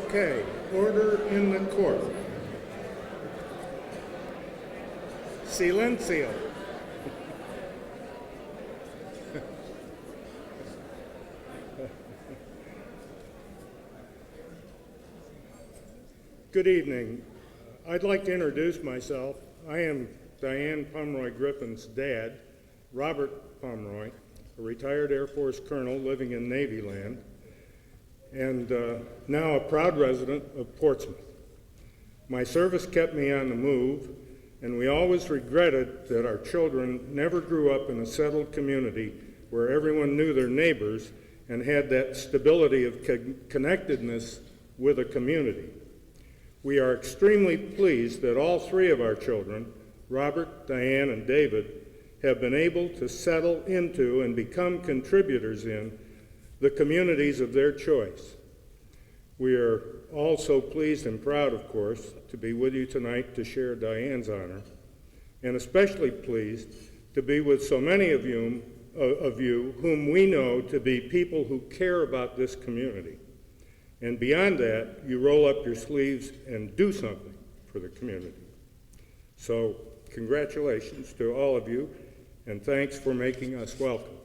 Okay, order in the court. Silencio. Good evening. I'd like to introduce myself. I am Diane Pomeroy Griffin's dad, Robert Pomeroy, a retired Air Force colonel living in Navy land, and now a proud resident of Portsmouth. My service kept me on the move, and we always regretted that our children never grew up in a settled community where everyone knew their neighbors and had that stability of connectedness with a community. We are extremely pleased that all three of our children, Robert, Diane, and David, have been able to settle into and become contributors in the communities of their choice. We are also pleased and proud, of course, to be with you tonight to share Diane's honor, and especially pleased to be with so many of you whom we know to be people who care about this community. And beyond that, you roll up your sleeves and do something for the community. So congratulations to all of you, and thanks for making us welcome.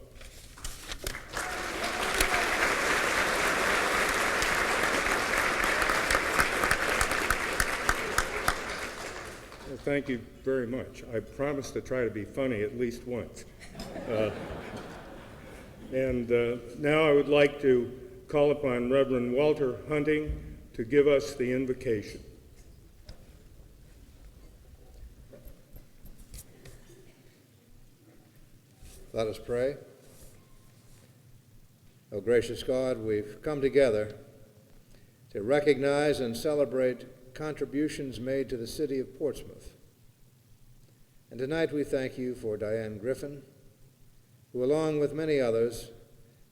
Well, thank you very much. I promise to try to be funny at least once. Now I would like to call upon Reverend Walter Hunting to give us the invocation. Let us pray. Oh, gracious God, we've come together to recognize and celebrate contributions made to the city of Portsmouth. And tonight we thank you for Diane Griffin, who, along with many others,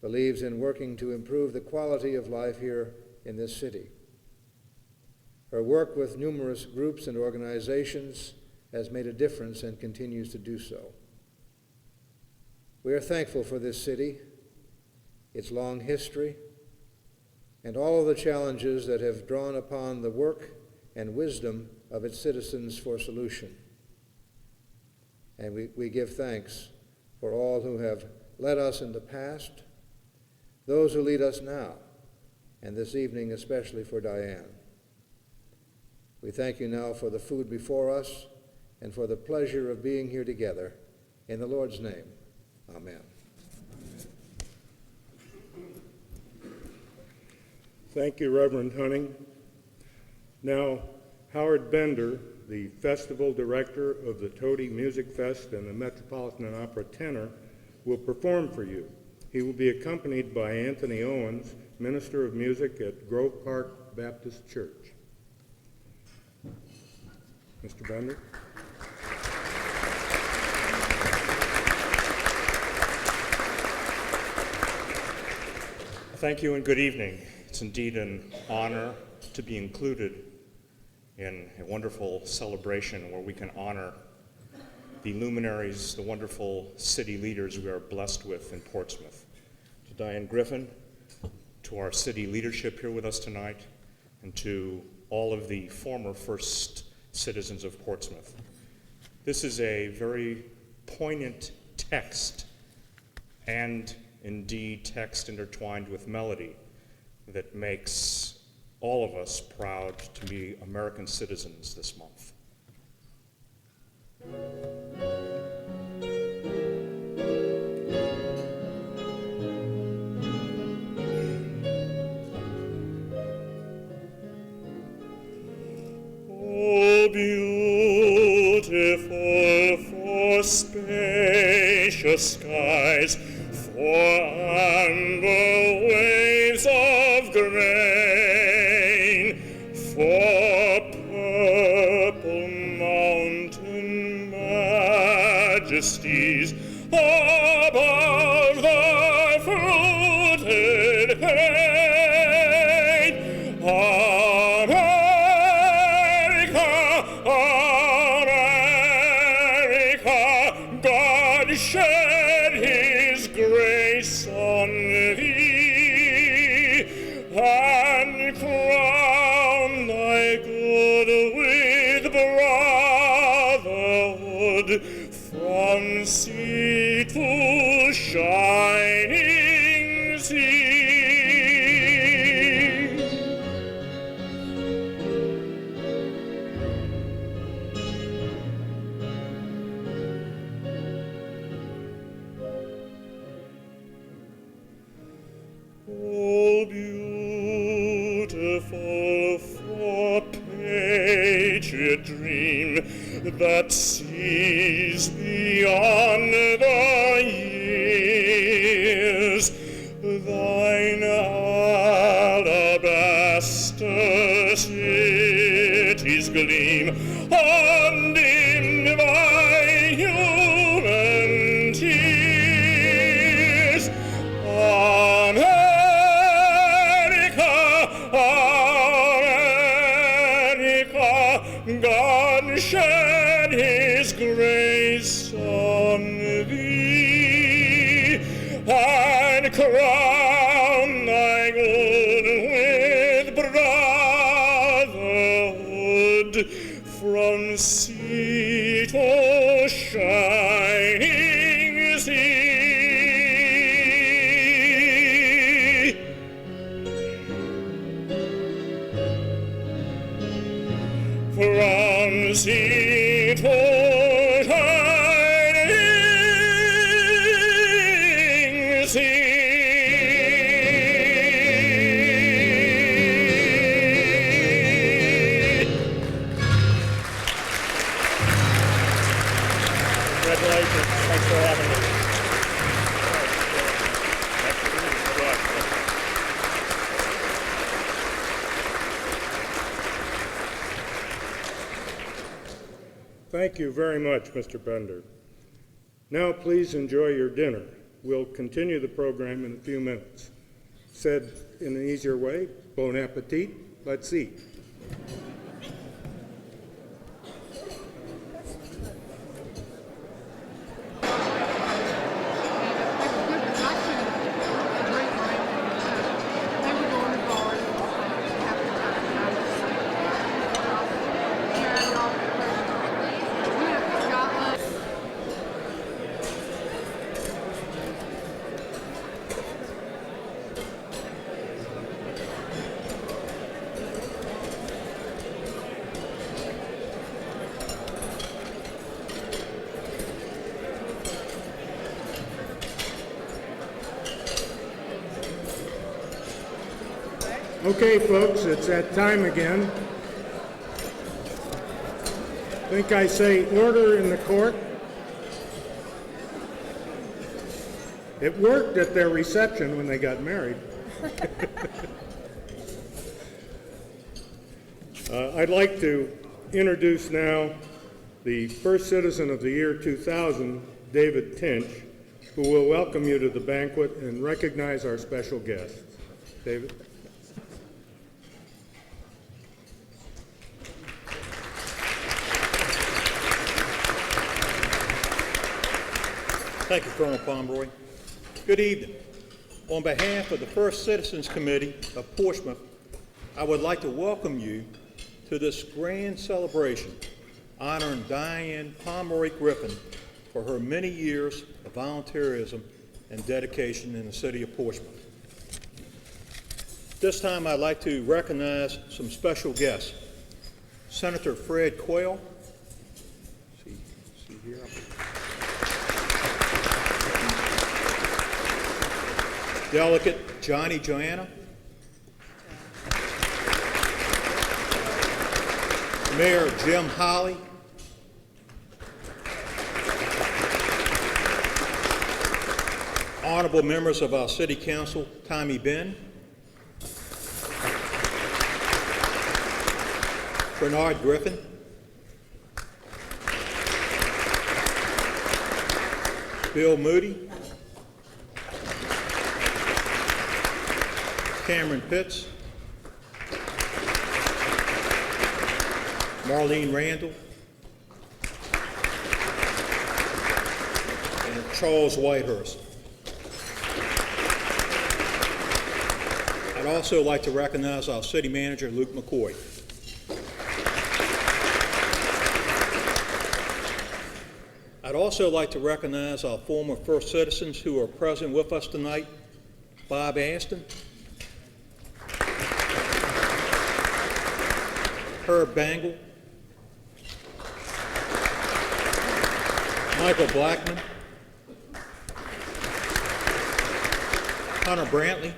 believes in working to improve the quality of life here in this city. Her work with numerous groups and organizations has made a difference and continues to do so. We are thankful for this city, its long history, and all of the challenges that have drawn upon the work and wisdom of its citizens for solution. And we give thanks for all who have led us in the past, those who lead us now, and this evening especially for Diane. We thank you now for the food before us and for the pleasure of being here together. In the Lord's name, amen. Thank you, Reverend Hunting. Now, Howard Bender, the festival director of the Toady Music Fest and the Metropolitan Opera tenor, will perform for you. He will be accompanied by Anthony Owens, Minister of Music at Grove Park Baptist Church. Mr. Bender. Thank you and good evening. It's indeed an honor to be included in a wonderful celebration where we can honor the luminaries, the wonderful city leaders we are blessed with in Portsmouth. To Diane Griffin, to our city leadership here with us tonight, and to all of the former first citizens of Portsmouth. This is a very poignant text, and indeed text intertwined with melody, that makes all of us proud to be American citizens this month. Oh, beautiful for spacious skies, for amber waves of grain, for purple mountain majesties above the fruited plain. America, America, God shed his grace on thee, and Christ from sea to shining sea. Oh, beautiful for patriot dream that sees beyond the years, thine alabaster cities gleam, undimmed by human tears. God shed his grace on thee, and crown thy good with brotherhood, from sea to shining sea. From sea to shining sea. Congratulations. Thanks for having me. Thank you very much, Mr. Bender. Now please enjoy your dinner. We'll continue the program in a few minutes. Said in an easier way, bon appetit, let's eat. Okay, folks, it's that time again. I think I say order in the court. It worked at their reception when they got married. I'd like to introduce now the first citizen of the year 2000, David Tinch, who will welcome you to the banquet and recognize our special guests. David. Thank you, Colonel Pomeroy. Good evening. On behalf of the First Citizens Committee of Portsmouth, I would like to welcome you to this grand celebration honoring Diane Pomeroy Griffin for her many years of volunteerism and dedication in the city of Portsmouth. This time I'd like to recognize some special guests. Senator Fred Quayle. See here. Delegate Johnny Joanna, Mayor Jim Holly, honorable members of our City Council, Tommy Benn, Bernard Griffin, Bill Moody, Cameron Pitts, Marlene Randall, and Charles Whitehurst. I'd also like to recognize our city manager, Luke McCoy. I'd also like to recognize our former first citizens who are present with us tonight. Bob Aston, Herb Bangle, Michael Blackman, Hunter Brantley,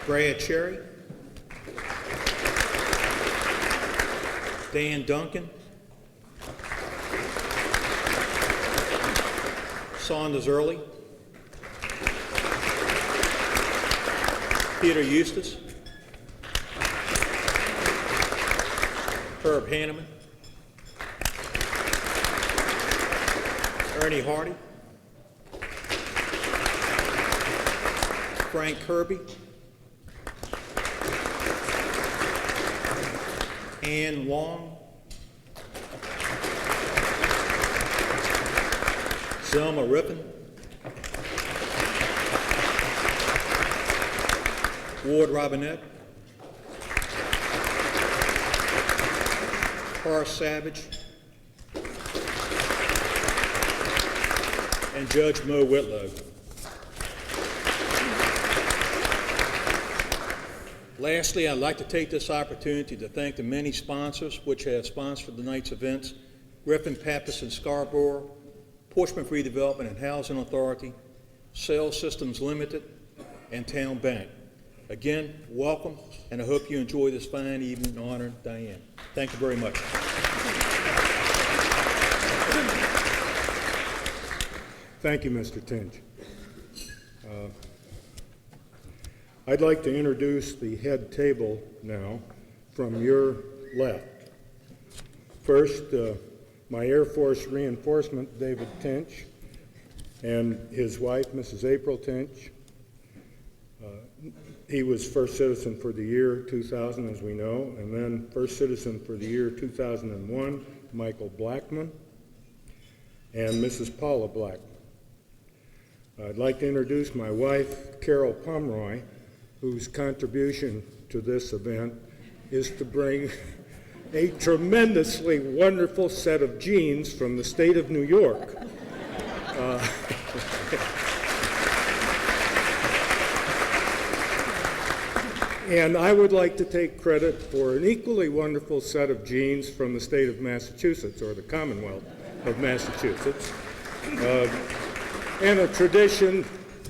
Brad Cherry, Dan Duncan, Saunders Early, Peter Eustace, Herb Hanneman, Ernie Hardy, Frank Kirby, Ann Wong, Zelma Riven, Ward Robinette, Horace Savage, and Judge Mo Whitlow. Lastly, I'd like to take this opportunity to thank the many sponsors which have sponsored tonight's events: Griffin, Pappas, and Scarborough, Portsmouth Redevelopment and Housing Authority, Sales Systems Limited, and Town Bank. Again, welcome, and I hope you enjoy this fine evening in honor of Diane. Thank you very much. Thank you, Mr. Tinch. I'd like to introduce the head table now from your left. First, my Air Force reinforcement, David Tinch, and his wife, Mrs. April Tinch. He was First Citizen for the year 2000, as we know, and then First Citizen for the year 2001, Michael Blackman, and Mrs. Paula Blackman. I'd like to introduce my wife, Carol Pomeroy, whose contribution to this event is to bring a tremendously wonderful set of jeans from the state of New York. And I would like to take credit for an equally wonderful set of jeans from the state of Massachusetts, or the Commonwealth of Massachusetts, and a tradition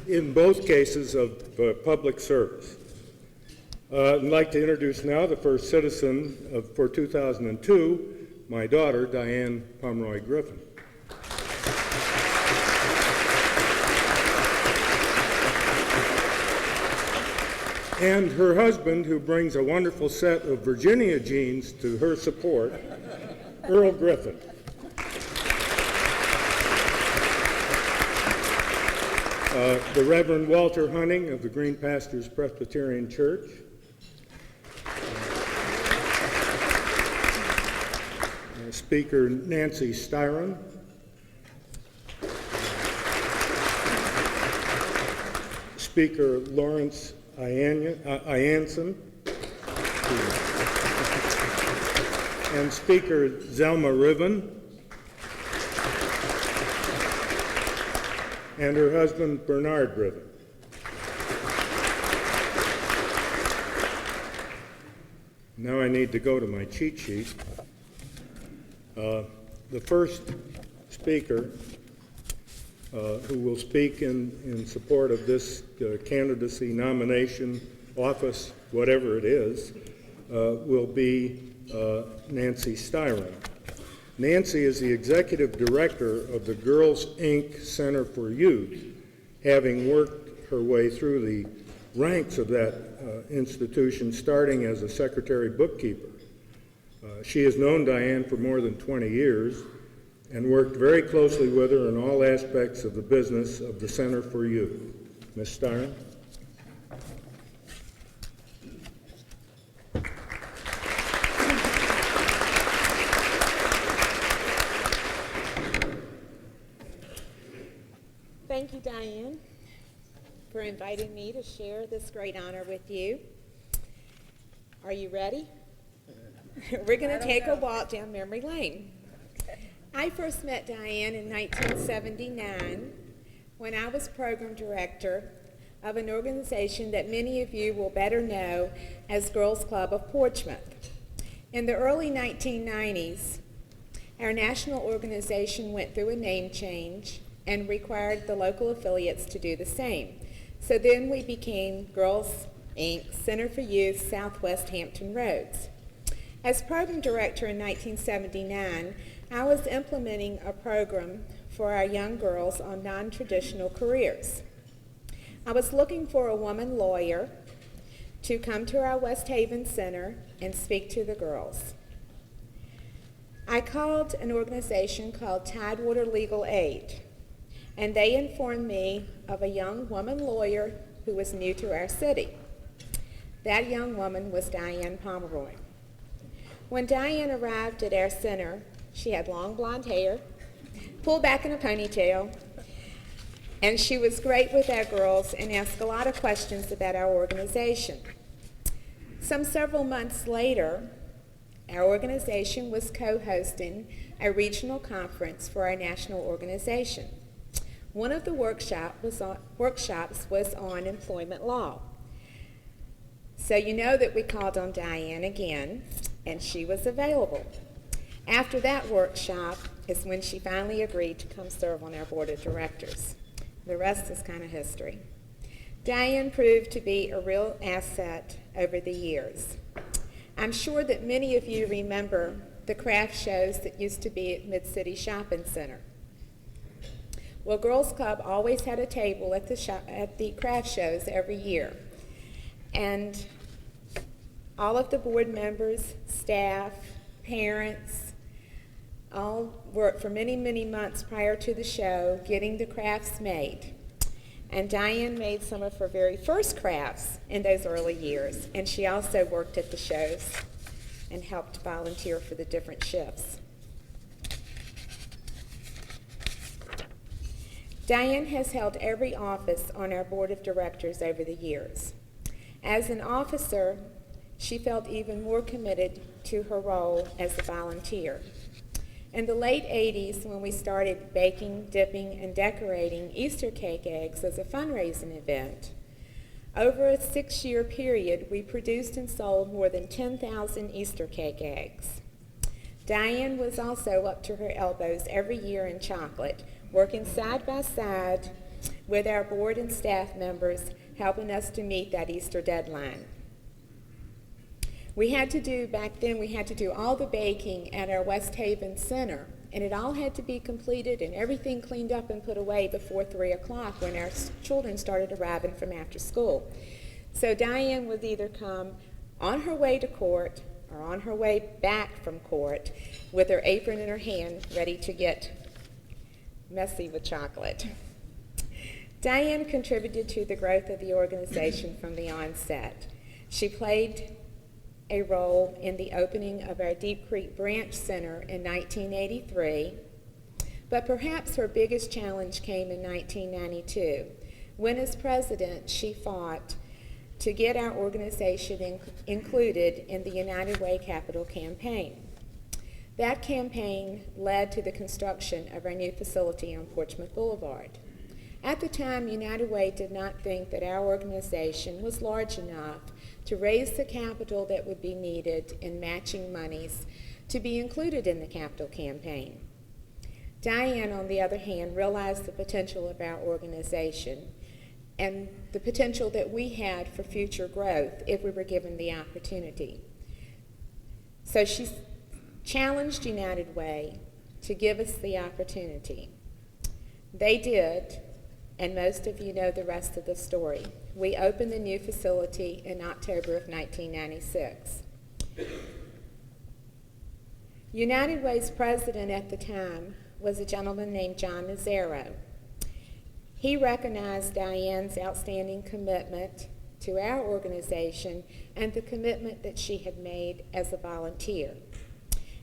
in both cases of public service. I'd like to introduce now the first citizen for 2002, my daughter, Diane Pomeroy Griffin. And her husband, who brings a wonderful set of Virginia jeans to her support, Earl Griffin. The Reverend Walter Hunting of the Green Pastures Presbyterian Church. Speaker Nancy Styron. Speaker Lawrence Ianson. And Speaker Zelma Riven. And her husband, Bernard Riven. Now I need to go to my cheat sheet. The first speaker who will speak in support of this candidacy, nomination, office, whatever it is, will be Nancy Styron. Nancy is the executive director of the Girls Inc. Center for Youth, having worked her way through the ranks of that institution, starting as a secretary bookkeeper. She has known Diane for more than 20 years and worked very closely with her in all aspects of the business of the Center for Youth. Ms. Styron? Thank you, Diane, for inviting me to share this great honor with you. Are you ready? We're going to take a walk down memory lane. I first met Diane in 1979 when I was program director of an organization that many of you will better know as Girls Club of Portsmouth. In the early 1990s, our national organization went through a name change and required the local affiliates to do the same. So then we became Girls Inc., Center for Youth, Southwest Hampton Roads. As program director in 1979, I was implementing a program for our young girls on non-traditional careers. I was looking for a woman lawyer to come to our West Haven Center and speak to the girls. I called an organization called Tidewater Legal Aid, and they informed me of a young woman lawyer who was new to our city. That young woman was Diane Pomeroy. When Diane arrived at our center, she had long blonde hair, pulled back in a ponytail, and she was great with our girls and asked a lot of questions about our organization. Several months later, our organization was co-hosting a regional conference for our national organization. One of the workshops was on employment law. So you know that we called on Diane again, and she was available. After that workshop is when she finally agreed to come serve on our board of directors. The rest is kind of history. Diane proved to be a real asset over the years. I'm sure that many of you remember the craft shows that used to be at Mid-City Shopping Center. Well, Girls Club always had a table at the craft shows every year. And all of the board members, staff, parents, all worked for many, many months prior to the show getting the crafts made. And Diane made some of her very first crafts in those early years, and she also worked at the shows and helped volunteer for the different shifts. Diane has held every office on our board of directors over the years. As an officer, she felt even more committed to her role as a volunteer. In the late 80s, when we started baking, dipping, and decorating Easter cake eggs as a fundraising event, over a 6-year period, we produced and sold more than 10,000 Easter cake eggs. Diane was also up to her elbows every year in chocolate, working side by side with our board and staff members, helping us to meet that Easter deadline. Back then, we had to do all the baking at our West Haven Center, and it all had to be completed and everything cleaned up and put away before 3 o'clock when our children started arriving from after school. So Diane would either come on her way to court or on her way back from court with her apron in her hand, ready to get messy with chocolate. Diane contributed to the growth of the organization from the onset. She played a role in the opening of our Deep Creek Branch Center in 1983, but perhaps her biggest challenge came in 1992, when as president she fought to get our organization included in the United Way Capital campaign. That campaign led to the construction of our new facility on Portsmouth Boulevard. At the time, United Way did not think that our organization was large enough to raise the capital that would be needed in matching monies to be included in the capital campaign. Diane, on the other hand, realized the potential of our organization and the potential that we had for future growth if we were given the opportunity. So she challenged United Way to give us the opportunity. They did, and most of you know the rest of the story. We opened the new facility in October of 1996. United Way's president at the time was a gentleman named John Nazaro. He recognized Diane's outstanding commitment to our organization and the commitment that she had made as a volunteer,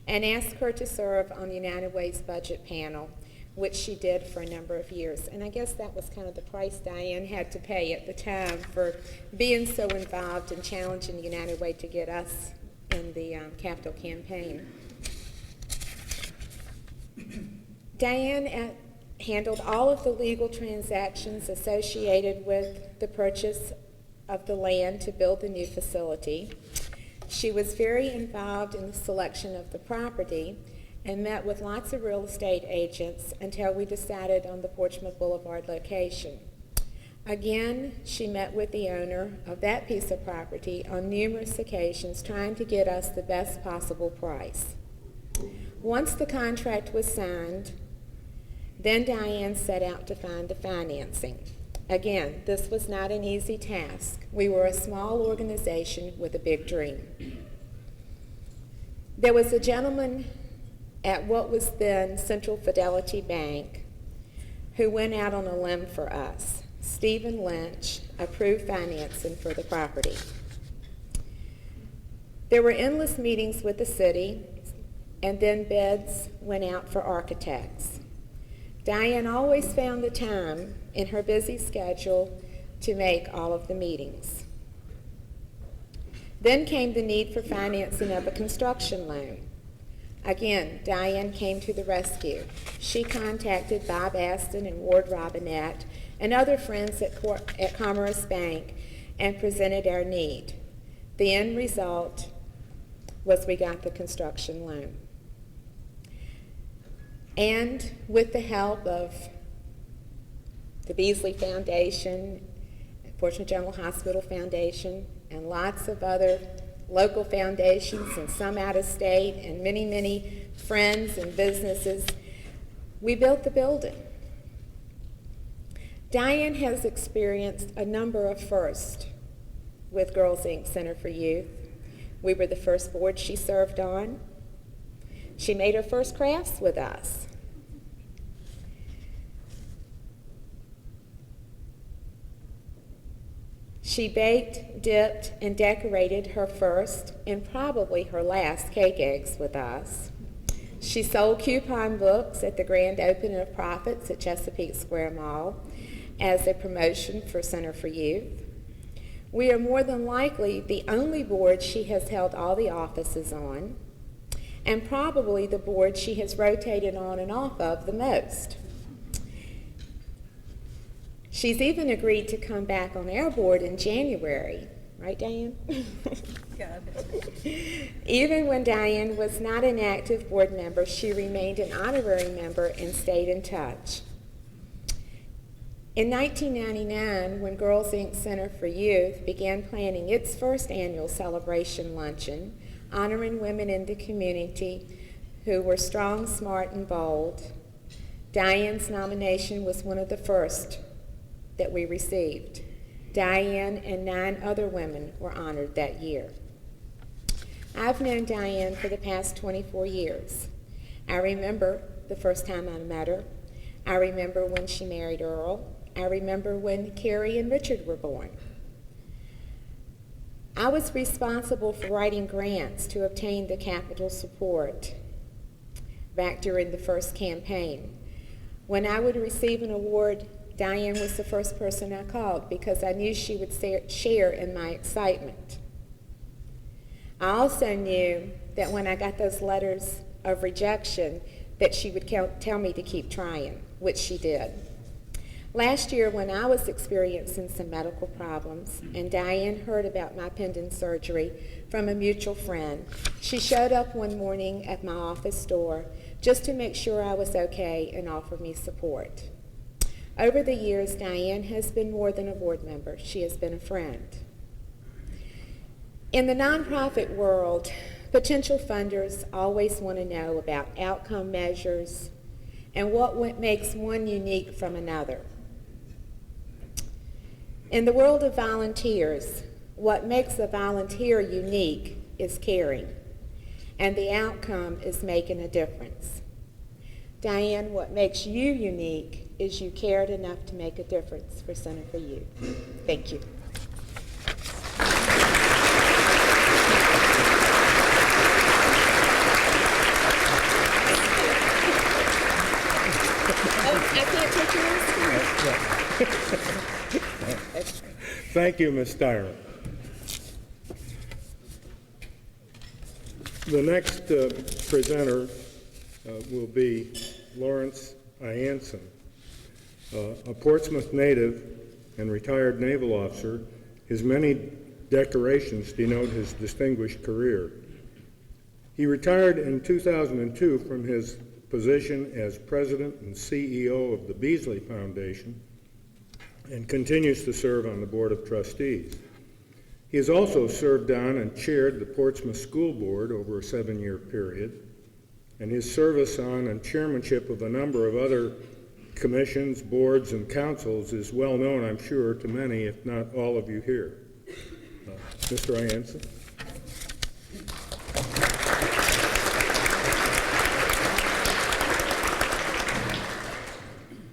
and asked her to serve on United Way's budget panel, which she did for a number of years. And I guess that was kind of the price Diane had to pay at the time for being so involved in challenging United Way to get us in the capital campaign. Diane handled all of the legal transactions associated with the purchase of the land to build the new facility. She was very involved in the selection of the property and met with lots of real estate agents until we decided on the Portsmouth Boulevard location. Again, she met with the owner of that piece of property on numerous occasions trying to get us the best possible price. Once the contract was signed, then Diane set out to find the financing. Again, this was not an easy task. We were a small organization with a big dream. There was a gentleman at what was then Central Fidelity Bank who went out on a limb for us. Stephen Lynch approved financing for the property. There were endless meetings with the city, and then bids went out for architects. Diane always found the time in her busy schedule to make all of the meetings. Then came the need for financing of a construction loan. Again, Diane came to the rescue. She contacted Bob Aston and Ward Robinette and other friends at Commerce Bank and presented our need. The end result was we got the construction loan. And with the help of the Beasley Foundation, Portsmouth General Hospital Foundation, and lots of other local foundations and some out of state, and many, many friends and businesses, we built the building. Diane has experienced a number of firsts with Girls Inc. Center for Youth. We were the first board she served on. She made her first crafts with us. She baked, dipped, and decorated her first and probably her last cake eggs with us. She sold coupon books at the grand opening of Profits at Chesapeake Square Mall as a promotion for Center for Youth. We are more than likely the only board she has held all the offices on, and probably the board she has rotated on and off of the most. She's even agreed to come back on our board in January. Right, Diane? Even when Diane was not an active board member, she remained an honorary member and stayed in touch. In 1999, when Girls Inc. Center for Youth began planning its first annual celebration luncheon, honoring women in the community who were strong, smart, and bold, Diane's nomination was one of the first that we received. Diane and 9 other women were honored that year. I've known Diane for the past 24 years. I remember the first time I met her. I remember when she married Earl. I remember when Carrie and Richard were born. I was responsible for writing grants to obtain the capital support back during the first campaign. When I would receive an award, Diane was the first person I called because I knew she would share in my excitement. I also knew that when I got those letters of rejection that she would tell me to keep trying, which she did. Last year when I was experiencing some medical problems and Diane heard about my pending surgery from a mutual friend, she showed up one morning at my office door just to make sure I was okay and offer me support. Over the years, Diane has been more than a board member. She has been a friend. In the nonprofit world, potential funders always want to know about outcome measures and what makes one unique from another. In the world of volunteers, what makes a volunteer unique is caring, and the outcome is making a difference. Diane, what makes you unique is you cared enough to make a difference for Center for Youth. Thank you. I can't take yours? Thank you, Ms. Dyer. The next presenter will be Lawrence Ianson, a Portsmouth native and retired naval officer. His many decorations denote his distinguished career. He retired in 2002 from his position as president and CEO of the Beasley Foundation and continues to serve on the Board of Trustees. He has also served on and chaired the Portsmouth School Board over a 7-year period, and his service on and chairmanship of a number of other commissions, boards, and councils is well known, I'm sure, to many, if not all of you here. Mr. Ianson.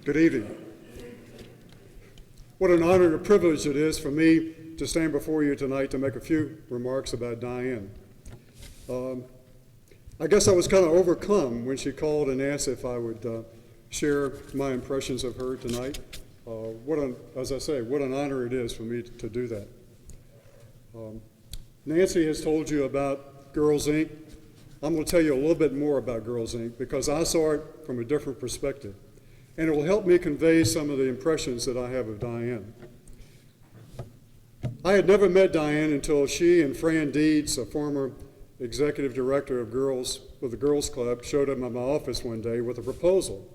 Good evening. What an honor and a privilege it is for me to stand before you tonight to make a few remarks about Diane. I guess I was kind of overcome when she called and asked if I would share my impressions of her tonight. As I say, what an honor it is for me to do that. Nancy has told you about Girls Inc. I'm going to tell you a little bit more about Girls Inc. because I saw it from a different perspective. And it will help me convey some of the impressions that I have of Diane. I had never met Diane until she and Fran Deeds, a former executive director of the Girls Club, showed up at my office one day with a proposal.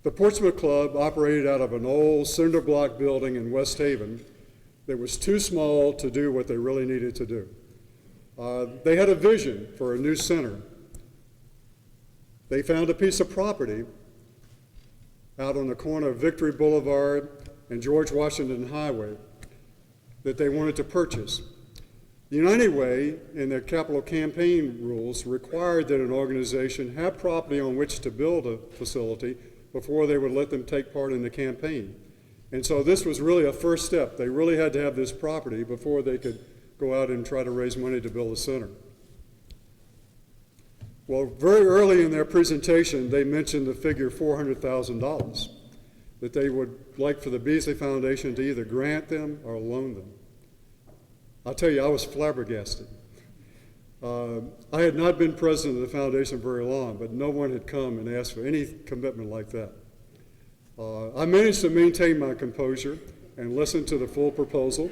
The Portsmouth Club operated out of an old cinder block building in West Haven that was too small to do what they really needed to do. They had a vision for a new center. They found a piece of property out on the corner of Victory Boulevard and George Washington Highway that they wanted to purchase. The United Way, in their capital campaign rules, required that an organization have property on which to build a facility before they would let them take part in the campaign. And so this was really a first step. They really had to have this property before they could go out and try to raise money to build a center. Well, very early in their presentation, they mentioned the figure $400,000 that they would like for the Beasley Foundation to either grant them or loan them. I'll tell you, I was flabbergasted. I had not been president of the foundation very long, but no one had come and asked for any commitment like that. I managed to maintain my composure and listen to the full proposal,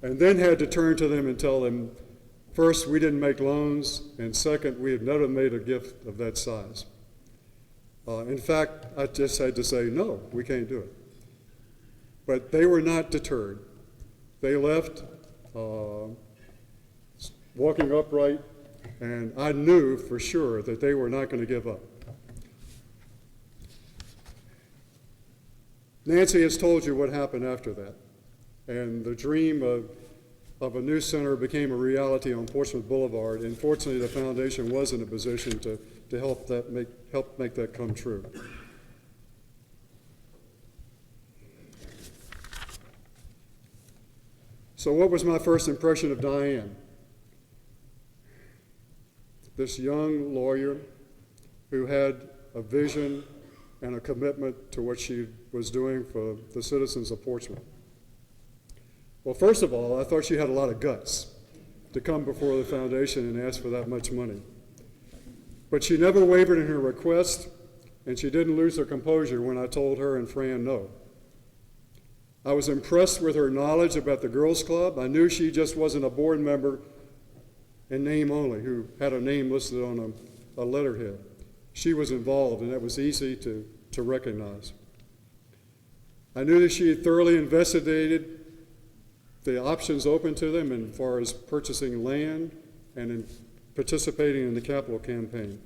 and then had to turn to them and tell them, first, we didn't make loans, and second, we have never made a gift of that size. In fact, I just had to say, no, we can't do it. But they were not deterred. They left walking upright, and I knew for sure that they were not going to give up. Nancy has told you what happened after that, and the dream of a new center became a reality on Portsmouth Boulevard, and fortunately the foundation was in a position to help make that come true. So what was my first impression of Diane? This young lawyer who had a vision and a commitment to what she was doing for the citizens of Portsmouth. Well, first of all, I thought she had a lot of guts to come before the foundation and ask for that much money. But she never wavered in her request, and she didn't lose her composure when I told her and Fran no. I was impressed with her knowledge about the Girls Club. I knew she just wasn't a board member in name only who had her name listed on a letterhead. She was involved, and that was easy to recognize. I knew that she had thoroughly investigated the options open to them as far as purchasing land and in participating in the capital campaign.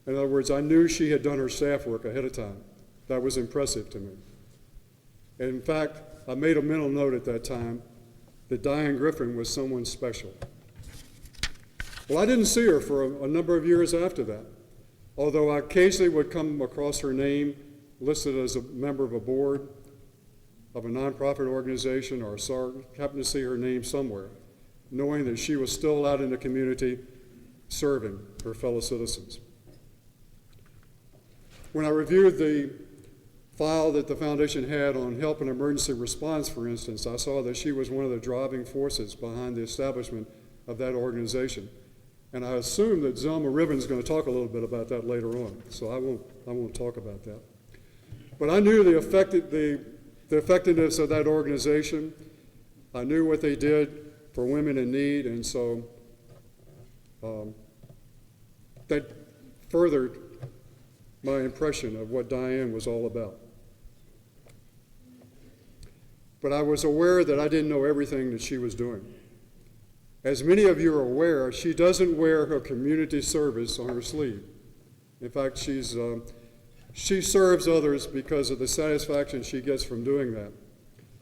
In other words, I knew she had done her staff work ahead of time. That was impressive to me. And in fact, I made a mental note at that time that Diane Griffin was someone special. Well, I didn't see her for a number of years after that, although I occasionally would come across her name listed as a member of a board of a nonprofit organization, or happened to see her name somewhere, knowing that she was still out in the community serving her fellow citizens. When I reviewed the file that the foundation had on help and emergency response, for instance, I saw that she was one of the driving forces behind the establishment of that organization. And I assume that Zelma Riven is going to talk a little bit about that later on, so I won't talk about that. But I knew the effectiveness of that organization. I knew what they did for women in need, and so that furthered my impression of what Diane was all about. But I was aware that I didn't know everything that she was doing. As many of you are aware, she doesn't wear her community service on her sleeve. In fact, she serves others because of the satisfaction she gets from doing that.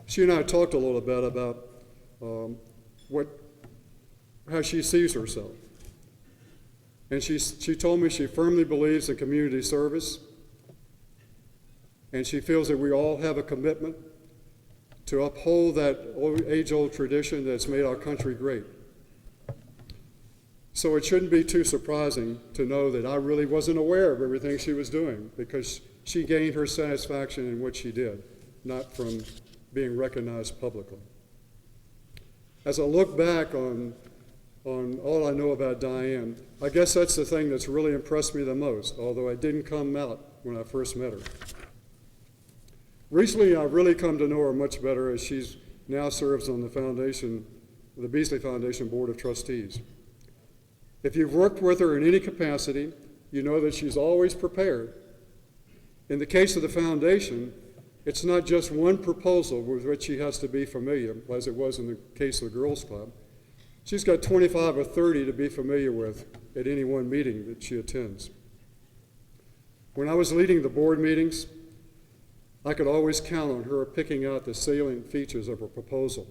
She and I talked a little bit about how she sees herself. And she told me she firmly believes in community service, and she feels that we all have a commitment to uphold that age-old tradition that's made our country great. So it shouldn't be too surprising to know that I really wasn't aware of everything she was doing, because she gained her satisfaction in what she did, not from being recognized publicly. As I look back on all I know about Diane, I guess that's the thing that's really impressed me the most, although it didn't come out when I first met her. Recently, I've really come to know her much better, as she now serves on the Beasley Foundation Board of Trustees. If you've worked with her in any capacity, you know that she's always prepared. In the case of the foundation, it's not just one proposal with which she has to be familiar, as it was in the case of the Girls Club. She's got 25 or 30 to be familiar with at any one meeting that she attends. When I was leading the board meetings, I could always count on her picking out the salient features of her proposal.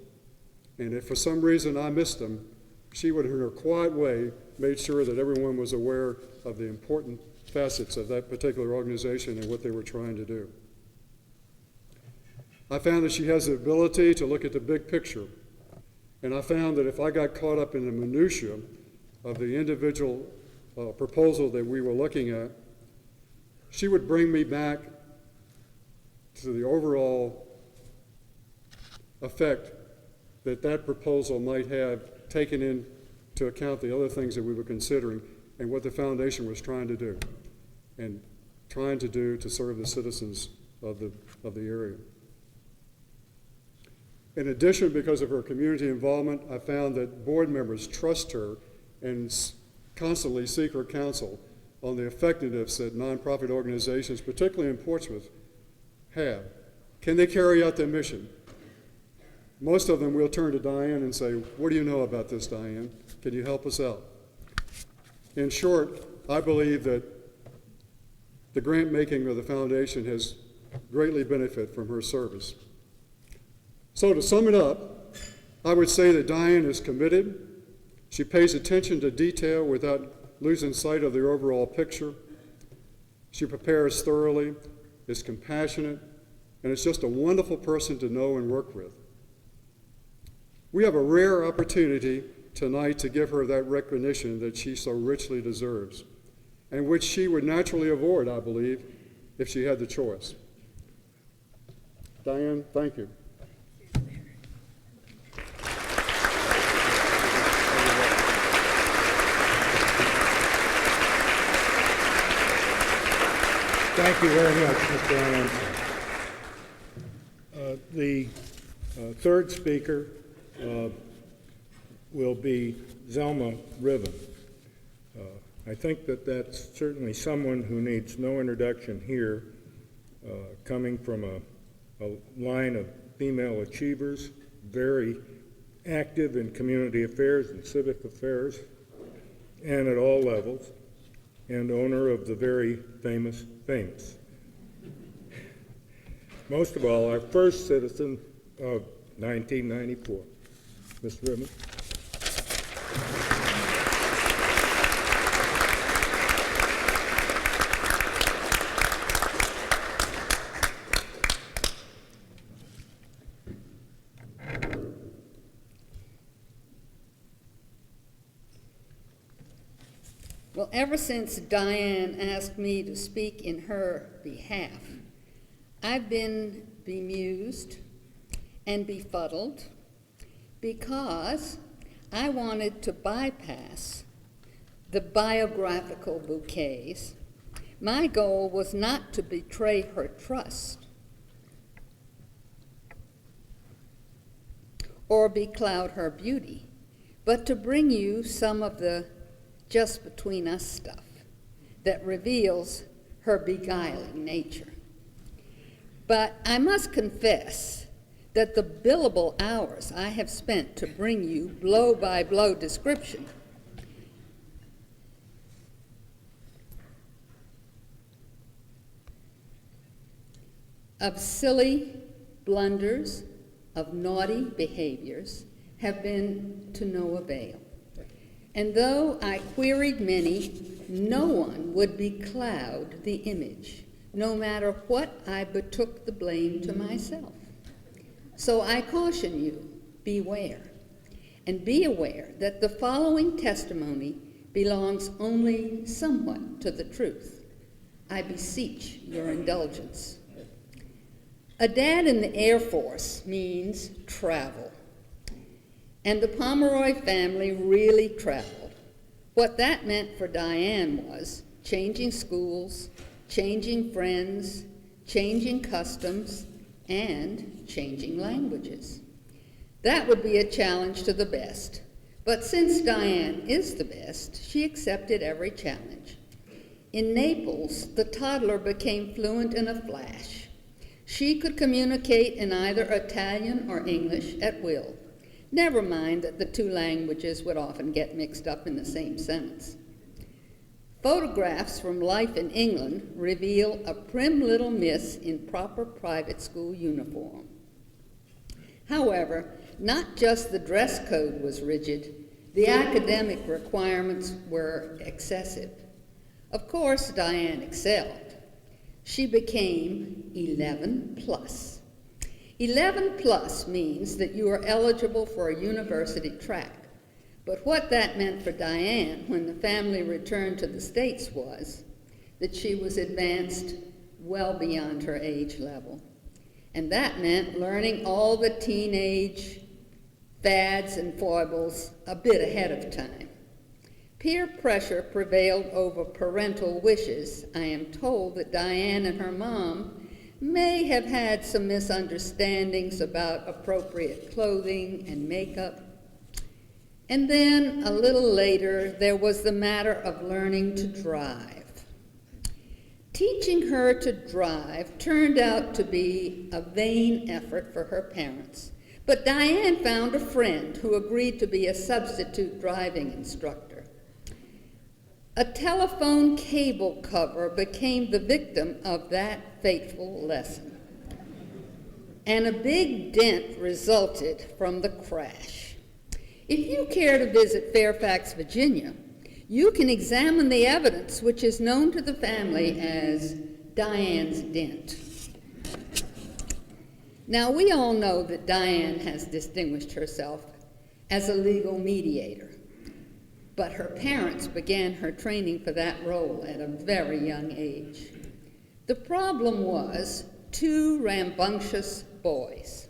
And if for some reason I missed them, she would, in her quiet way, made sure that everyone was aware of the important facets of that particular organization and what they were trying to do. I found that she has the ability to look at the big picture. And I found that if I got caught up in the minutiae of the individual proposal that we were looking at, she would bring me back to the overall effect that proposal might have, taken into account the other things that we were considering and what the foundation was trying to do to serve the citizens of the area. In addition, because of her community involvement, I found that board members trust her and constantly seek her counsel on the effectiveness that nonprofit organizations, particularly in Portsmouth, have. Can they carry out their mission? Most of them will turn to Diane and say, "What do you know about this, Diane? Can you help us out?" In short, I believe that the grant making of the foundation has greatly benefited from her service. So to sum it up, I would say that Diane is committed. She pays attention to detail without losing sight of the overall picture. She prepares thoroughly, is compassionate, and is just a wonderful person to know and work with. We have a rare opportunity tonight to give her that recognition that she so richly deserves, and which she would naturally avoid, I believe, if she had the choice. Diane, thank you. Thank you very much, Mr. Ianson. The third speaker will be Zelma Riven. I think that that's certainly someone who needs no introduction here, coming from a line of female achievers, very active in community affairs and civic affairs, and at all levels, and owner of the very famous. Most of all, our first citizen of 1994. Ms. Riven. Well, ever since Diane asked me to speak in her behalf, I've been bemused and befuddled because I wanted to bypass the biographical bouquets. My goal was not to betray her trust or becloud her beauty, but to bring you some of the just between us stuff that reveals her beguiling nature. But I must confess that the billable hours I have spent to bring you blow-by-blow description of silly blunders, of naughty behaviors, have been to no avail. And though I queried many, no one would becloud the image, no matter what I betook the blame to myself. So I caution you, beware, and be aware that the following testimony belongs only somewhat to the truth. I beseech your indulgence. A dad in the Air Force means travel. And the Pomeroy family really traveled. What that meant for Diane was changing schools, changing friends, changing customs, and changing languages. That would be a challenge to the best. But since Diane is the best, she accepted every challenge. In Naples, the toddler became fluent in a flash. She could communicate in either Italian or English at will. Never mind that the two languages would often get mixed up in the same sentence. Photographs from life in England reveal a prim little miss in proper private school uniform. However, not just the dress code was rigid, the academic requirements were excessive. Of course, Diane excelled. She became 11 plus. 11 plus means that you are eligible for a university track. But what that meant for Diane when the family returned to the States was that she was advanced well beyond her age level. And that meant learning all the teenage fads and foibles a bit ahead of time. Peer pressure prevailed over parental wishes. I am told that Diane and her mom may have had some misunderstandings about appropriate clothing and makeup. And then, a little later, there was the matter of learning to drive. Teaching her to drive turned out to be a vain effort for her parents, but Diane found a friend who agreed to be a substitute driving instructor. A telephone cable cover became the victim of that fateful lesson, and a big dent resulted from the crash. If you care to visit Fairfax, Virginia, you can examine the evidence which is known to the family as Diane's dent. Now, we all know that Diane has distinguished herself as a legal mediator, but her parents began her training for that role at a very young age. The problem was 2 rambunctious boys.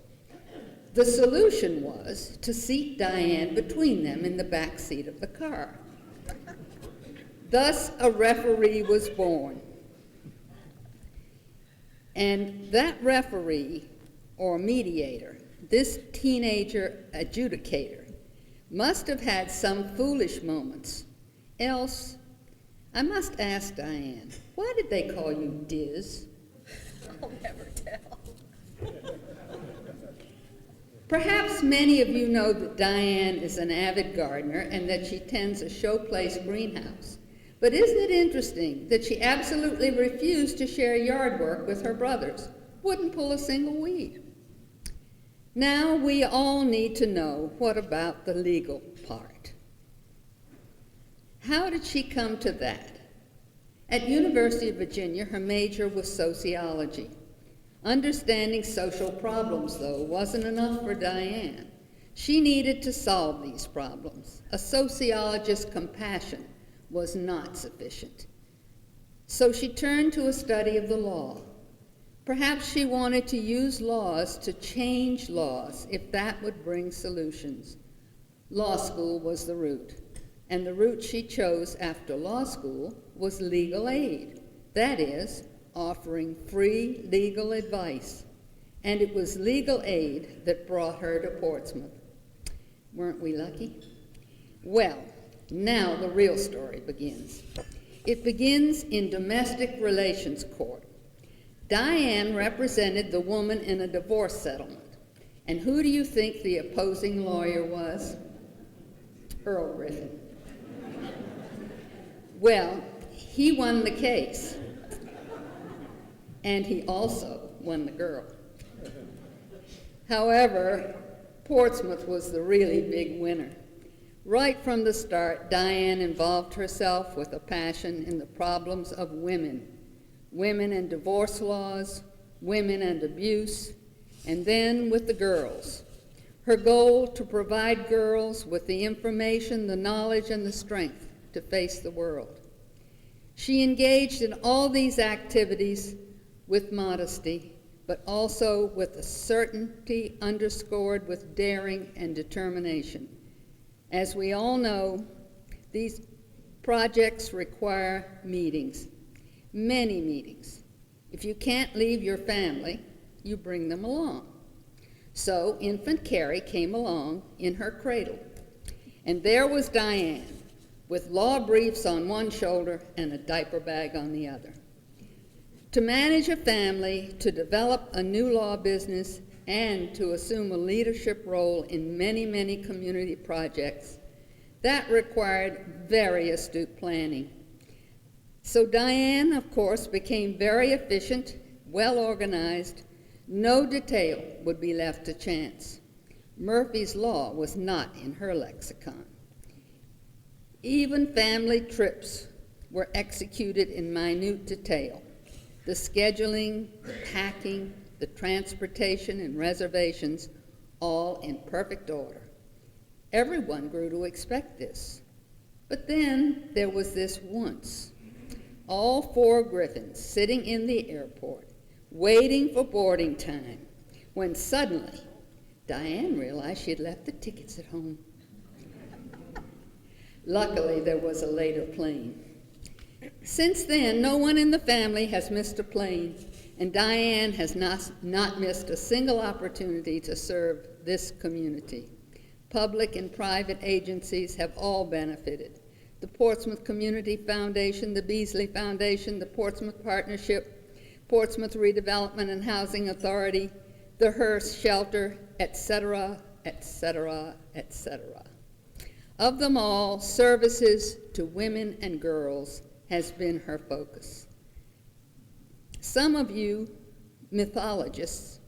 The solution was to seat Diane between them in the back seat of the car. Thus, a referee was born. And that referee, or mediator, this teenager adjudicator, must have had some foolish moments. Else, I must ask Diane, why did they call you Diz? I'll never tell. Perhaps many of you know that Diane is an avid gardener and that she tends a showplace greenhouse. But isn't it interesting that she absolutely refused to share yard work with her brothers? Wouldn't pull a single weed. Now we all need to know, what about the legal part? How did she come to that? At University of Virginia, her major was sociology. Understanding social problems, though, wasn't enough for Diane. She needed to solve these problems. A sociologist's compassion was not sufficient. So she turned to a study of the law. Perhaps she wanted to use laws to change laws, if that would bring solutions. Law school was the route, and the route she chose after law school was legal aid, that is, offering free legal advice. And it was legal aid that brought her to Portsmouth. Weren't we lucky? Well, now the real story begins. It begins in domestic relations court. Diane represented the woman in a divorce settlement. And who do you think the opposing lawyer was? Earl Griffin. Well, he won the case. And he also won the girl. However, Portsmouth was the really big winner. Right from the start, Diane involved herself with a passion in the problems of women and divorce laws, women and abuse, and then with the girls. Her goal to provide girls with the information, the knowledge, and the strength to face the world. She engaged in all these activities with modesty, but also with a certainty underscored with daring and determination. As we all know, these projects require meetings, many meetings. If you can't leave your family, you bring them along. So infant Carrie came along in her cradle, and there was Diane with law briefs on one shoulder and a diaper bag on the other. To manage a family, to develop a new law business, and to assume a leadership role in many, many community projects, that required very astute planning. So Diane, of course, became very efficient, well organized. No detail would be left to chance. Murphy's Law was not in her lexicon. Even family trips were executed in minute detail. The scheduling, the packing, the transportation, and reservations, all in perfect order. Everyone grew to expect this. But then there was this once. All four Griffins sitting in the airport, waiting for boarding time, when suddenly Diane realized she had left the tickets at home. Luckily, there was a later plane. Since then, no one in the family has missed a plane, and Diane has not missed a single opportunity to serve this community. Public and private agencies have all benefited. The Portsmouth Community Foundation, the Beasley Foundation, the Portsmouth Partnership, Portsmouth Redevelopment and Housing Authority, the Hearst Shelter, etc., etc., etc. Of them all, services to women and girls has been her focus. Some of you mythologists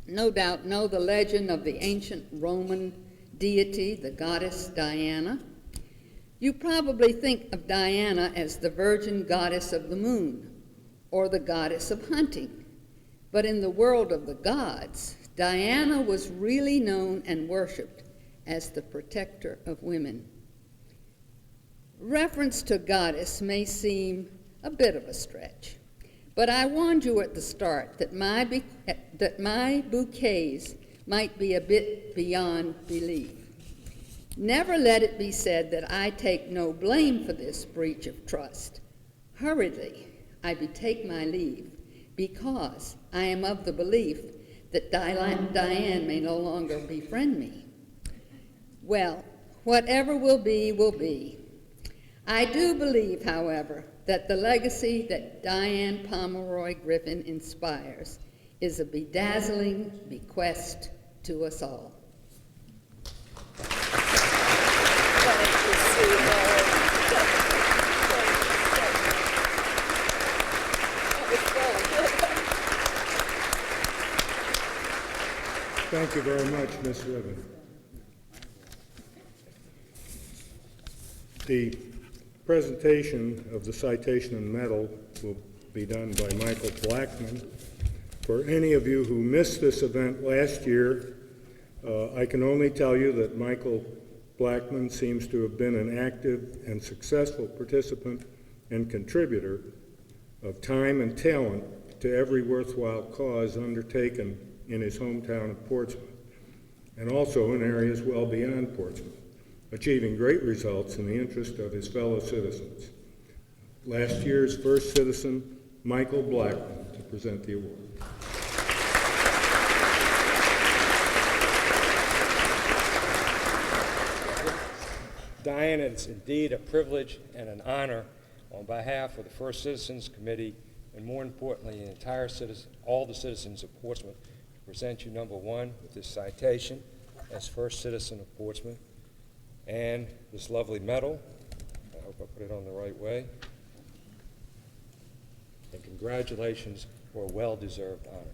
no doubt know the legend of the ancient Roman deity, the goddess Diana. You probably think of Diana as the virgin goddess of the moon or the goddess of hunting. But in the world of the gods, Diana was really known and worshipped as the protector of women. Reference to goddess may seem a bit of a stretch, but I warned you at the start that my bouquets might be a bit beyond belief. Never let it be said that I take no blame for this breach of trust. Hurriedly, I betake my leave, because I am of the belief that Diane may no longer befriend me. Well, whatever will be, will be. I do believe, however, that the legacy that Diane Pomeroy Griffin inspires is a bedazzling bequest to us all. Thank you very much, Ms. Riven. The presentation of the citation and medal will be done by Michael Blackman. For any of you who missed this event last year, I can only tell you that Michael Blackman seems to have been an active and successful participant and contributor of time and talent to every worthwhile cause undertaken in his hometown of Portsmouth. and also in areas well beyond Portsmouth, achieving great results in the interest of his fellow citizens. Last year's first citizen, Michael Blackman, to present the award. Diane, it's indeed a privilege and an honor on behalf of the First Citizens Committee, and more importantly, all the citizens of Portsmouth, to present you, number one, with this citation as First Citizen of Portsmouth, and this lovely medal. I hope I put it on the right way. And congratulations for a well-deserved honor.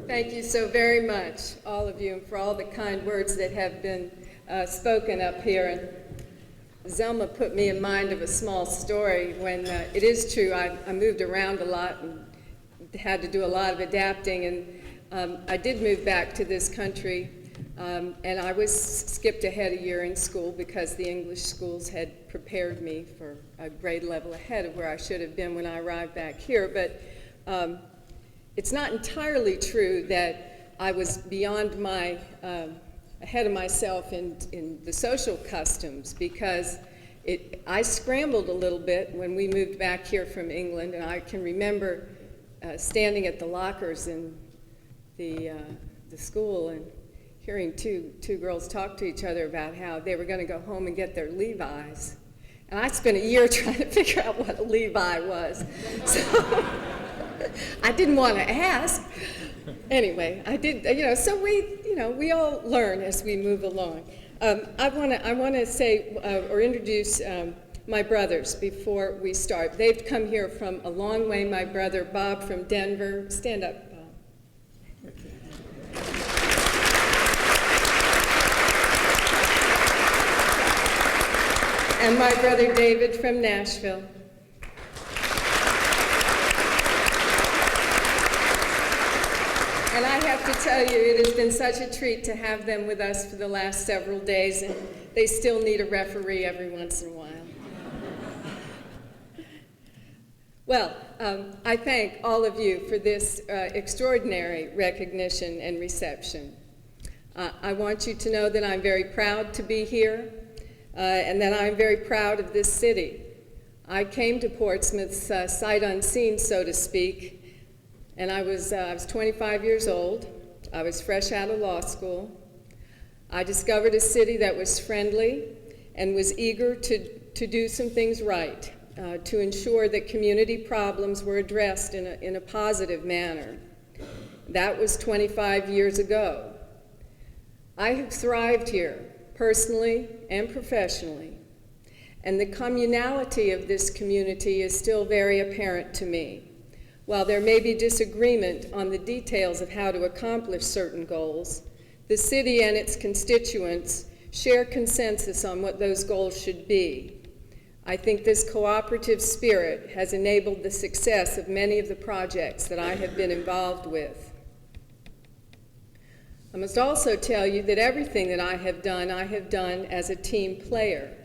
Thank you so very much, all of you, and for all the kind words that have been spoken up here. And Zelma put me in mind of a small story when it is true, I moved around a lot and had to do a lot of adapting, and I did move back to this country, and I was skipped ahead a year in school because the English schools had prepared me for a grade level ahead of where I should have been when I arrived back here. But it's not entirely true that I was beyond my, ahead of myself in the social customs, because I scrambled a little bit when we moved back here from England, and I can remember standing at the lockers in the school and hearing two girls talk to each other about how they were going to go home and get their Levi's. And I spent a year trying to figure out what a Levi was. So I didn't want to ask. Anyway, I did, so we all learn as we move along. I want to say or introduce my brothers before we start. They've come here from a long way. My brother Bob from Denver. Stand up, Bob. And my brother David from Nashville. And I have to tell you, it has been such a treat to have them with us for the last several days, and they still need a referee every once in a while. Well, I thank all of you for this extraordinary recognition and reception. I want you to know that I'm very proud to be here, and that I'm very proud of this city. I came to Portsmouth sight unseen, so to speak, and I was 25 years old. I was fresh out of law school. I discovered a city that was friendly and was eager to do some things right, to ensure that community problems were addressed in a positive manner. That was 25 years ago. I have thrived here, personally and professionally, and the communality of this community is still very apparent to me. While there may be disagreement on the details of how to accomplish certain goals, the city and its constituents share consensus on what those goals should be. I think this cooperative spirit has enabled the success of many of the projects that I have been involved with. I must also tell you that everything that I have done as a team player.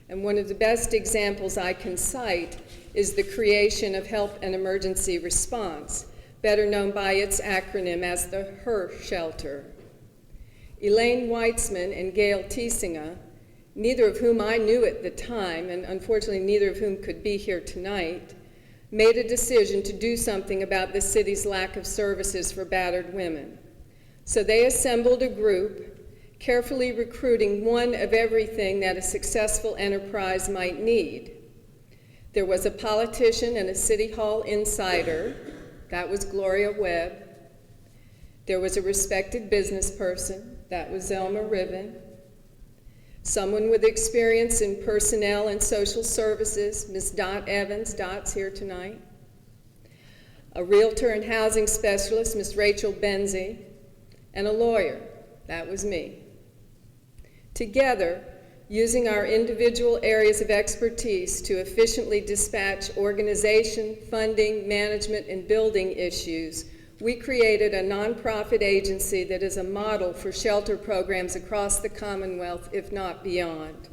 And one of the best examples I can cite is the creation of Help and Emergency Response, better known by its acronym as the HER Shelter. Elaine Weitzman and Gail Tiesinga, neither of whom I knew at the time, and unfortunately neither of whom could be here tonight, made a decision to do something about the city's lack of services for battered women. So they assembled a group, carefully recruiting one of everything that a successful enterprise might need. There was a politician and a City Hall insider, that was Gloria Webb. There was a respected business person, that was Zelma Riven. Someone with experience in personnel and social services, Ms. Dot Evans. Dot's here tonight. a realtor and housing specialist, Ms. Rachel Benzie, and a lawyer, that was me. Together, using our individual areas of expertise to efficiently dispatch organization, funding, management, and building issues, we created a nonprofit agency that is a model for shelter programs across the Commonwealth, if not beyond.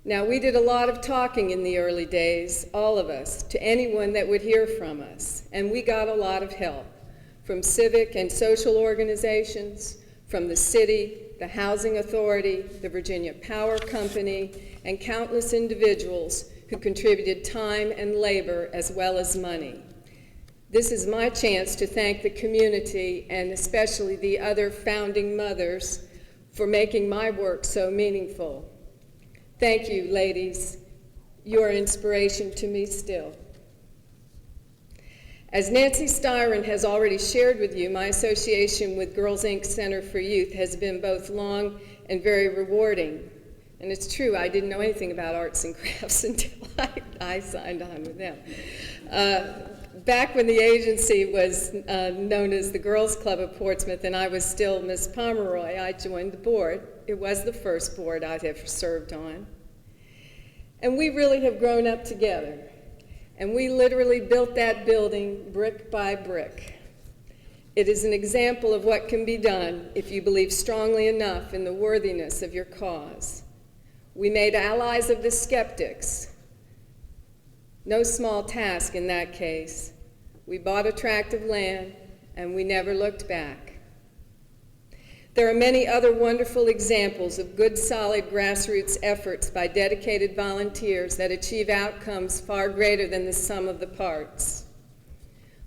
Now, we did a lot of talking in the early days, all of us, to anyone that would hear from us, and we got a lot of help from civic and social organizations, from the city, the Housing Authority, the Virginia Power Company, and countless individuals who contributed time and labor as well as money. This is my chance to thank the community and especially the other founding mothers for making my work so meaningful. Thank you, ladies. You are inspiration to me still. As Nancy Styron has already shared with you, my association with Girls Inc. Center for Youth has been both long and very rewarding. And it's true, I didn't know anything about arts and crafts until I signed on with them. Back when the agency was known as the Girls Club of Portsmouth and I was still Miss Pomeroy, I joined the board. It was the first board I'd ever served on. And we really have grown up together. And we literally built that building brick by brick. It is an example of what can be done if you believe strongly enough in the worthiness of your cause. We made allies of the skeptics. No small task in that case. We bought a tract of land, and we never looked back. There are many other wonderful examples of good, solid grassroots efforts by dedicated volunteers that achieve outcomes far greater than the sum of the parts.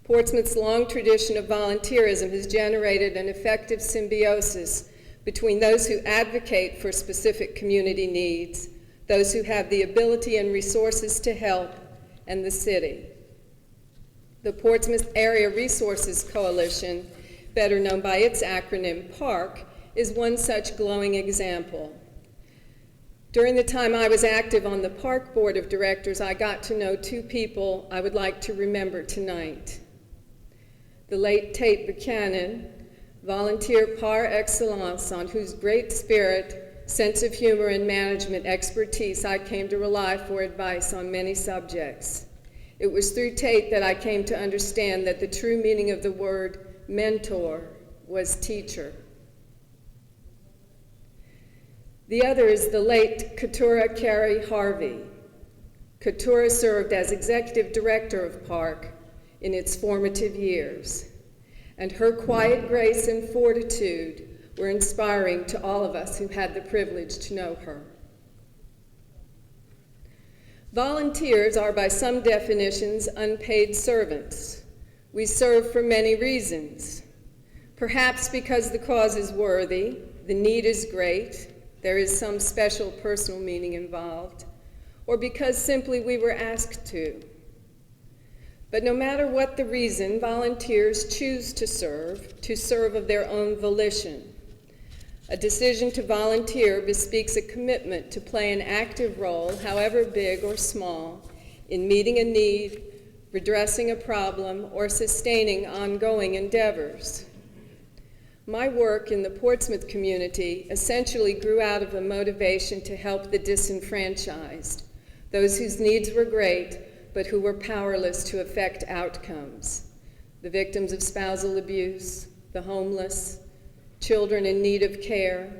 Portsmouth's long tradition of volunteerism has generated an effective symbiosis between those who advocate for specific community needs, those who have the ability and resources to help, and the city. The Portsmouth Area Resources Coalition, better known by its acronym PARC, is one such glowing example. During the time I was active on the PARC Board of Directors, I got to know two people I would like to remember tonight. The late Tate Buchanan, volunteer par excellence, on whose great spirit, sense of humor, and management expertise I came to rely for advice on many subjects. It was through Tate that I came to understand that the true meaning of the word mentor was teacher. The other is the late Keturah Carey Harvey. Keturah served as executive director of PARC in its formative years, and her quiet grace and fortitude were inspiring to all of us who had the privilege to know her. Volunteers are by some definitions unpaid servants. We serve for many reasons. Perhaps because the cause is worthy, the need is great, there is some special personal meaning involved, or because simply we were asked to. But no matter what the reason, volunteers choose to serve of their own volition. A decision to volunteer bespeaks a commitment to play an active role, however big or small, in meeting a need, redressing a problem, or sustaining ongoing endeavors. My work in the Portsmouth community essentially grew out of a motivation to help the disenfranchised, those whose needs were great, but who were powerless to affect outcomes, the victims of spousal abuse, the homeless, children in need of care,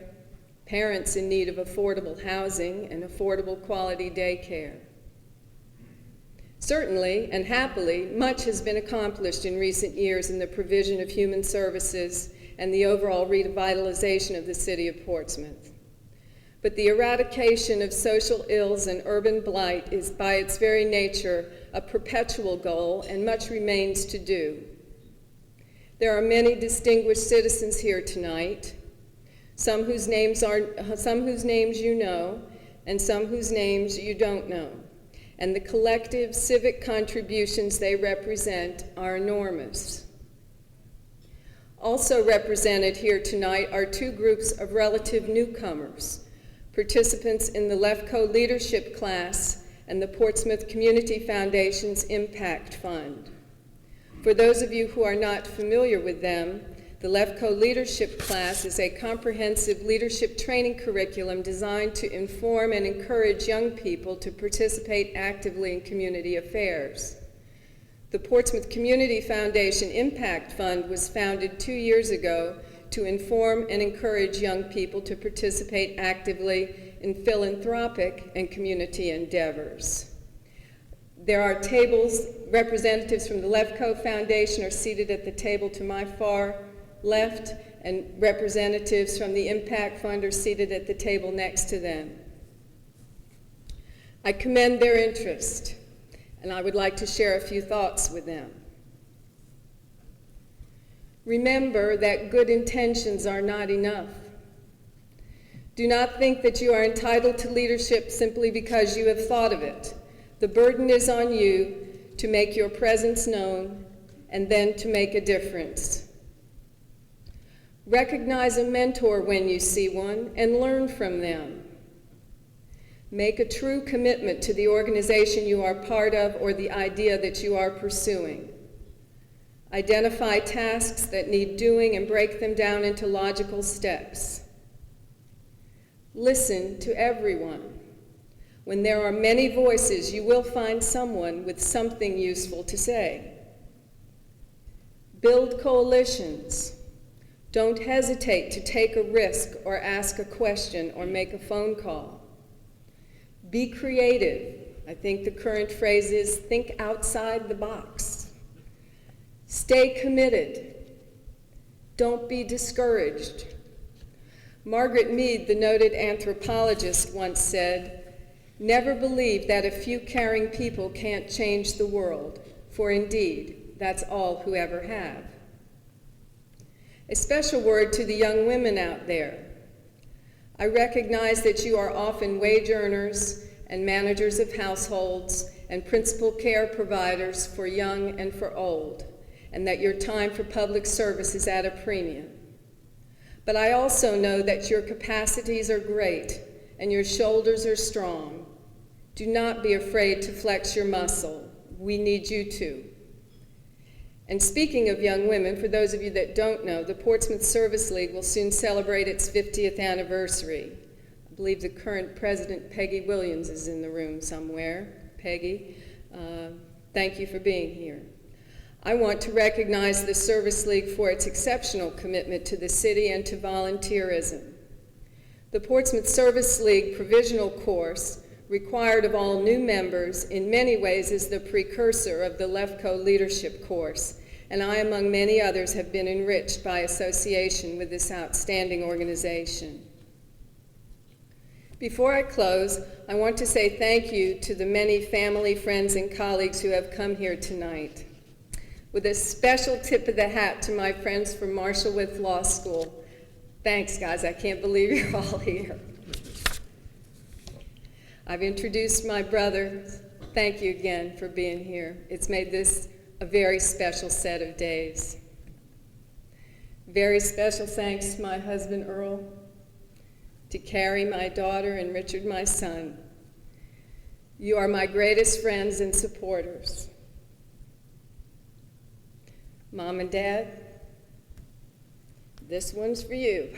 parents in need of affordable housing and affordable quality daycare. Certainly, and happily, much has been accomplished in recent years in the provision of human services and the overall revitalization of the city of Portsmouth. But the eradication of social ills and urban blight is by its very nature a perpetual goal, and much remains to do. There are many distinguished citizens here tonight, some whose names you know, and some whose names you don't know. And the collective civic contributions they represent are enormous. Also represented here tonight are two groups of relative newcomers, participants in the LEFCO leadership class and the Portsmouth Community Foundation's Impact Fund. For those of you who are not familiar with them, the LEFCO Leadership Class is a comprehensive leadership training curriculum designed to inform and encourage young people to participate actively in community affairs. The Portsmouth Community Foundation Impact Fund was founded 2 years ago to inform and encourage young people to participate actively in philanthropic and community endeavors. There are tables. Representatives from the LEFCO Foundation are seated at the table to my far left, and representatives from the Impact Fund are seated at the table next to them. I commend their interest, and I would like to share a few thoughts with them. Remember that good intentions are not enough. Do not think that you are entitled to leadership simply because you have thought of it. The burden is on you to make your presence known and then to make a difference. Recognize a mentor when you see one and learn from them. Make a true commitment to the organization you are part of or the idea that you are pursuing. Identify tasks that need doing and break them down into logical steps. Listen to everyone. When there are many voices, you will find someone with something useful to say. Build coalitions. Don't hesitate to take a risk or ask a question or make a phone call. Be creative. I think the current phrase is think outside the box. Stay committed. Don't be discouraged. Margaret Mead, the noted anthropologist, once said, "Never believe that a few caring people can't change the world, for indeed, that's all who ever have." A special word to the young women out there. I recognize that you are often wage earners and managers of households and principal care providers for young and for old, and that your time for public service is at a premium. But I also know that your capacities are great and your shoulders are strong. Do not be afraid to flex your muscle. We need you to. And speaking of young women, for those of you that don't know, the Portsmouth Service League will soon celebrate its 50th anniversary. I believe the current president, Peggy Williams, is in the room somewhere. Peggy, thank you for being here. I want to recognize the Service League for its exceptional commitment to the city and to volunteerism. The Portsmouth Service League provisional course, required of all new members, in many ways is the precursor of the LEFCO leadership course, and I, among many others, have been enriched by association with this outstanding organization. Before I close, I want to say thank you to the many family, friends, and colleagues who have come here tonight. With a special tip of the hat to my friends from Marshall With Law School. Thanks, guys. I can't believe you're all here. I've introduced my brother. Thank you again for being here. It's made this a very special set of days. Very special thanks to my husband, Earl, to Carrie, my daughter, and Richard, my son. You are my greatest friends and supporters. Mom and Dad, this one's for you.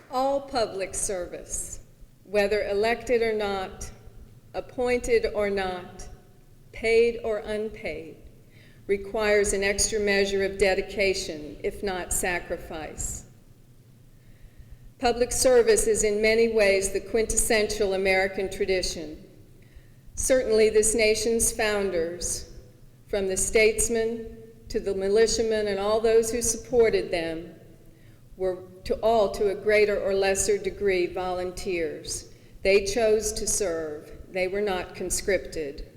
All public service, whether elected or not, appointed or not, paid or unpaid, requires an extra measure of dedication, if not sacrifice. Public service is in many ways the quintessential American tradition. Certainly this nation's founders, from the statesmen to the militiamen and all those who supported them, were to a greater or lesser degree volunteers. They chose to serve. They were not conscripted.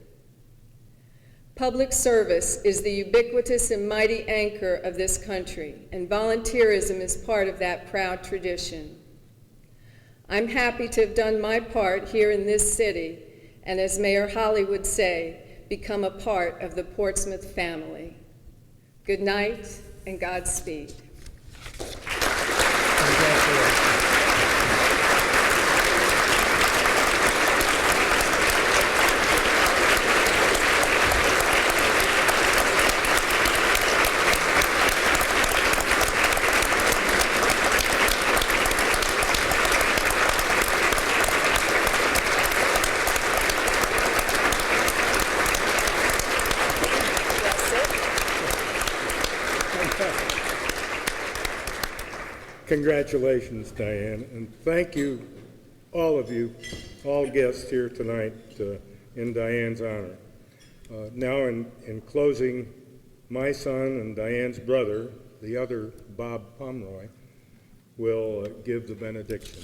Public service is the ubiquitous and mighty anchor of this country, and volunteerism is part of that proud tradition. I'm happy to have done my part here in this city, and as Mayor Holly would say, become a part of the Portsmouth family. Good night and Godspeed. Congratulations, Diane, and thank you, all of you, all guests here tonight in Diane's honor. Now, in closing, my son and Diane's brother, the other Bob Pomeroy, will give the benediction.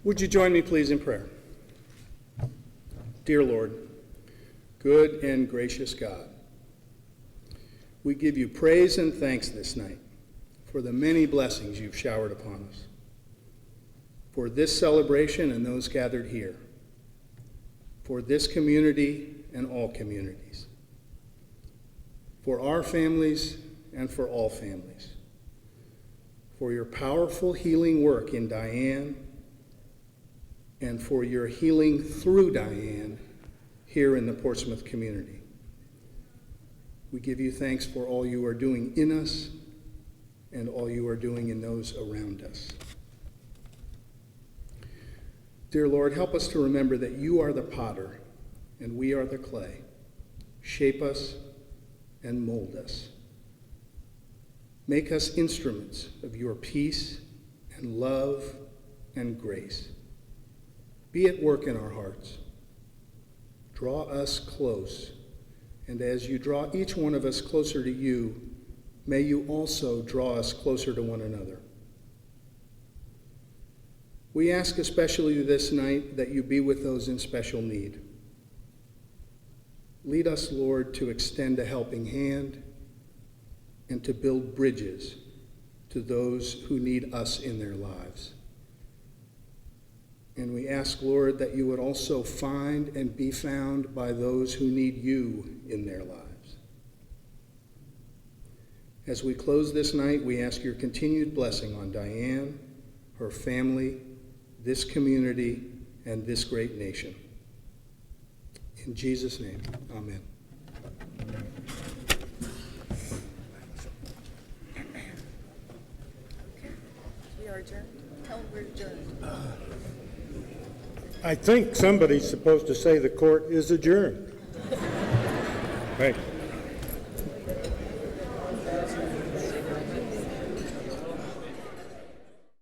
Would you join me, please, in prayer? Dear Lord, good and gracious God, we give you praise and thanks this night for the many blessings you've showered upon us, for this celebration and those gathered here, for this community and all communities, for our families and for all families, for your powerful healing work in Diane, and for your healing through Diane here in the Portsmouth community. We give you thanks for all you are doing in us and all you are doing in those around us. Dear Lord, help us to remember that you are the potter and we are the clay. Shape us and mold us. Make us instruments of your peace and love and grace. Be at work in our hearts. Draw us close, and as you draw each one of us closer to you, may you also draw us closer to one another. We ask especially this night that you be with those in special need. Lead us, Lord, to extend a helping hand and to build bridges to those who need us in their lives. And we ask, Lord, that you would also find and be found by those who need you in their lives. As we close this night, we ask your continued blessing on Diane, her family, this community, and this great nation. In Jesus' name, amen. We are adjourned. Tell them we're adjourned. I think somebody's supposed to say the court is adjourned. Thank you.